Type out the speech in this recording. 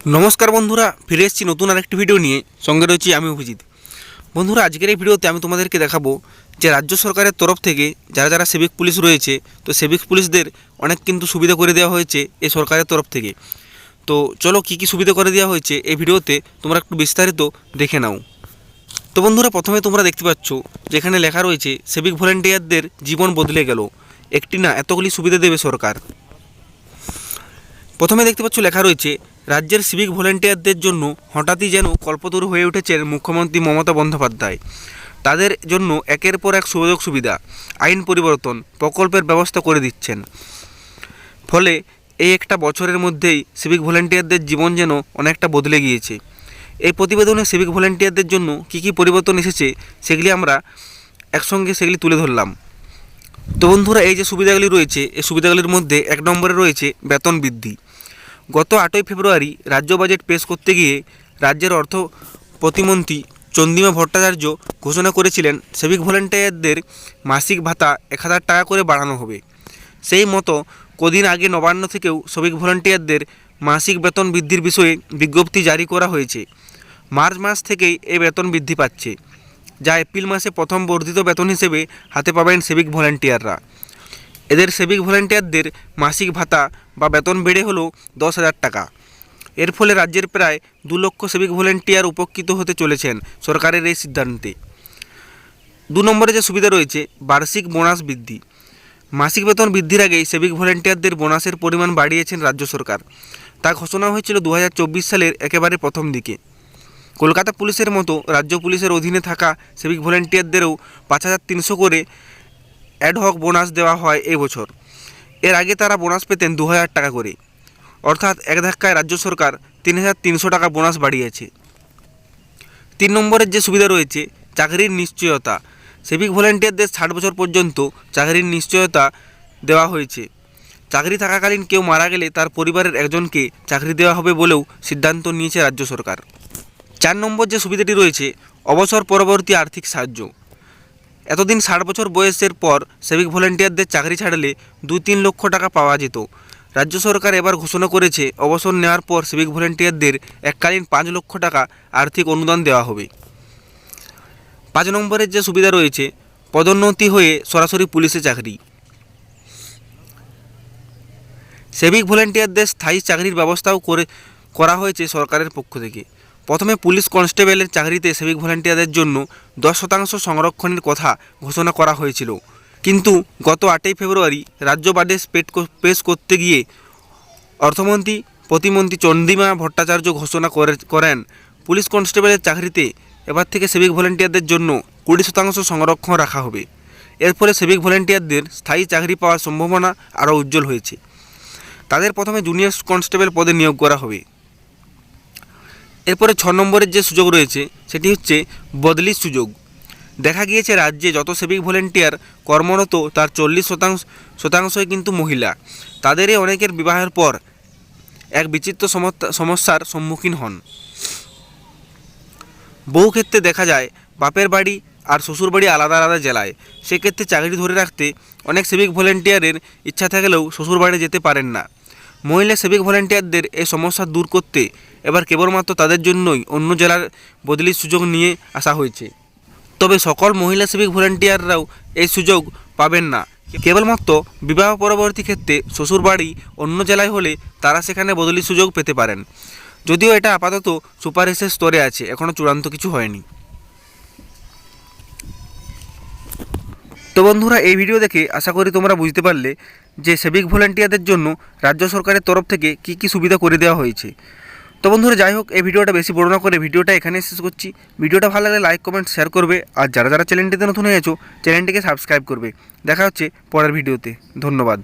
নমস্কার বন্ধুরা, ফিরে এসেছি নতুন আরেকটি ভিডিও নিয়ে। সঙ্গে রয়েছি আমি অভিজিৎ। বন্ধুরা, আজকের এই ভিডিওতে আমি তোমাদেরকে দেখাবো যে রাজ্য সরকারের তরফ থেকে যারা যারা সিভিক পুলিশ রয়েছে, তো সিভিক পুলিশদের অনেক কিন্তু সুবিধা করে দেওয়া হয়েছে এই সরকারের তরফ থেকে। তো চলো কী কী সুবিধা করে দেওয়া হয়েছে এই ভিডিওতে তোমরা একটু বিস্তারিত দেখে নাও। তো বন্ধুরা, প্রথমে তোমরা দেখতে পাচ্ছ যেখানে লেখা রয়েছে সিভিক ভলেন্টিয়ারদের জীবন বদলে গেল, একটি না এতগুলি সুবিধা দেবে সরকার। প্রথমে দেখতে পাচ্ছ লেখা রয়েছে রাজ্যের সিভিক ভলেন্টিয়ারদের জন্য হঠাৎই যেন কল্পতরু হয়ে উঠেছেন মুখ্যমন্ত্রী মমতা বন্দ্যোপাধ্যায়। তাদের জন্য একের পর এক সুযোগ সুবিধা, আইন পরিবর্তন, প্রকল্পের ব্যবস্থা করে দিচ্ছেন। ফলে এই একটা বছরের মধ্যেই সিভিক ভলেন্টিয়ারদের জীবন যেন অনেকটা বদলে গিয়েছে। এই প্রতিবেদনে সিভিক ভলেন্টিয়ারদের জন্য কী কী পরিবর্তন এসেছে সেগুলি আমরা একসঙ্গে তুলে ধরলাম। তো বন্ধুরা, এই যে সুবিধাগুলি রয়েছে, এই সুবিধাগুলির মধ্যে 1 নম্বরে রয়েছে বেতন বৃদ্ধি। গত 8ই ফেব্রুয়ারি রাজ্য বাজেট পেশ করতে গিয়ে রাজ্যের অর্থ প্রতিমন্ত্রী চন্দ্রিমা ভট্টাচার্য ঘোষণা করেছিলেন সিভিক ভলেন্টিয়ারদের মাসিক ভাতা 1000 টাকা করে বাড়ানো হবে। সেই মতো কদিন আগে নবান্ন থেকেও সিভিক ভলেন্টিয়ারদের মাসিক বেতন বৃদ্ধির বিষয়ে বিজ্ঞপ্তি জারি করা হয়েছে। মার্চ মাস থেকেই এই বেতন বৃদ্ধি পাচ্ছে, যা এপ্রিল মাসে প্রথম বর্ধিত বেতন হিসেবে হাতে পাবেন সিভিক ভলেন্টিয়াররা। এদের সিভিক ভলেন্টিয়ারদের মাসিক ভাতা বা বেতন বেড়ে হলো 10,000 টাকা। এর ফলে রাজ্যের প্রায় 2 লক্ষ সিভিক ভলেন্টিয়ার উপকৃত হতে চলেছেন সরকারের এই সিদ্ধান্তে। 2 নম্বরে যে সুবিধা রয়েছে বার্ষিক বোনাস বৃদ্ধি। মাসিক বেতন বৃদ্ধির আগেই সিভিক ভলেন্টিয়ারদের বোনাসের পরিমাণ বাড়িয়েছেন রাজ্য সরকার। তা ঘোষণা হয়েছিল 2024 সালের একেবারে প্রথম দিকে। কলকাতা পুলিশের মতো রাজ্য পুলিশের অধীনে থাকা সিভিক ভলেন্টিয়ারদেরও 5,300 করে অ্যাডহক বোনাস দেওয়া হয় এই বছর। এর আগে তারা বোনাস পেতেন 2,000 টাকা করে, অর্থাৎ এক ধাক্কায় রাজ্য সরকার 3,300 টাকা বোনাস বাড়িয়েছে। 3 নম্বরের যে সুবিধা রয়েছে চাকরির নিশ্চয়তা। সিভিক ভলেন্টিয়ারদের 60 বছর পর্যন্ত চাকরির নিশ্চয়তা দেওয়া হয়েছে। চাকরি থাকাকালীন কেউ মারা গেলে তার পরিবারের একজনকে চাকরি দেওয়া হবে বলেও সিদ্ধান্ত নিয়েছে রাজ্য সরকার। 4 নম্বর যে সুবিধাটি রয়েছে অবসর পরবর্তী আর্থিক সাহায্য। এতদিন 60 বছর বয়সের পর সিভিক ভলেন্টিয়ারদের চাকরি ছাড়লে 2-3 লক্ষ টাকা পাওয়া যেত। রাজ্য সরকার এবার ঘোষণা করেছে অবসর নেওয়ার পর সিভিক ভলেন্টিয়ারদের এককালীন 5 লক্ষ টাকা আর্থিক অনুদান দেওয়া হবে। 5 নম্বরের যে সুবিধা রয়েছে পদোন্নতি হয়ে সরাসরি পুলিশে চাকরি। সিভিক ভলেন্টিয়ারদের স্থায়ী চাকরির ব্যবস্থাও করা হয়েছে সরকারের পক্ষ থেকে। প্রথমে পুলিশ কনস্টেবলের চাকরিতে সিভিক ভলেন্টিয়ারদের জন্য 10% সংরক্ষণের কথা ঘোষণা করা হয়েছিল, কিন্তু গত 8ই ফেব্রুয়ারি রাজ্য বাজেট পেশ করতে গিয়ে অর্থমন্ত্রী প্রতিমন্ত্রী চন্দ্রিমা ভট্টাচার্য ঘোষণা করেন পুলিশ কনস্টেবলের চাকরিতে এবার থেকে সিভিক ভলেন্টিয়ারদের জন্য 20% সংরক্ষণ রাখা হবে। এর ফলে সিভিক ভলেন্টিয়ারদের স্থায়ী চাকরি পাওয়ার সম্ভাবনা আরও উজ্জ্বল হয়েছে। তাদের প্রথমে জুনিয়র কনস্টেবল পদে নিয়োগ করা হবে। এরপরে 6 নম্বরের যে সুযোগ রয়েছে সেটি হচ্ছে বদলির সুযোগ। দেখা গিয়েছে রাজ্যে যত সিভিক ভলেন্টিয়ার কর্মরত তার 40% কিন্তু মহিলা। তাদেরই অনেকের বিবাহের পর এক বিচিত্র সমস্যার সম্মুখীন হন। বহু ক্ষেত্রে দেখা যায় বাপের বাড়ি আর শ্বশুরবাড়ি আলাদা আলাদা জেলায়। সেক্ষেত্রে চাকরি ধরে রাখতে অনেক সিভিক ভলেন্টিয়ারের ইচ্ছা থাকলেও শ্বশুরবাড়ি যেতে পারেন না। মহিলা সিভিক ভলেন্টিয়ারদের এই সমস্যা দূর করতে এবার কেবলমাত্র তাদের জন্যই অন্য জেলার বদলির সুযোগ নিয়ে আসা হয়েছে। তবে সকল মহিলা সিভিক ভলেন্টিয়াররাও এই সুযোগ পাবেন না। কেবলমাত্র বিবাহ পরবর্তী ক্ষেত্রে শ্বশুরবাড়ি অন্য জেলায় হলে তারা সেখানে বদলির সুযোগ পেতে পারেন। যদিও এটা আপাতত সুপারিশের স্তরে আছে, এখনও চূড়ান্ত কিছু হয়নি। তো বন্ধুরা, এই ভিডিও দেখে আশা করি তোমরা বুঝতে পারলে যে সিভিক ভলেন্টিয়ারদের জন্য রাজ্য সরকারের তরফ থেকে কী কী সুবিধা করে দেওয়া হয়েছে। তো বন্ধুরা, যাই হোক, এই ভিডিওটা বেশি বড় না করে ভিডিওটা এখানে শেষ করছি। ভিডিওটা ভালো লাগলে লাইক কমেন্ট শেয়ার করবে, আর যারা যারা চ্যানেলটিতে নতুন হয়েছো চ্যানেলটিকে সাবস্ক্রাইব করবে। দেখা হচ্ছে পরের ভিডিওতে। ধন্যবাদ।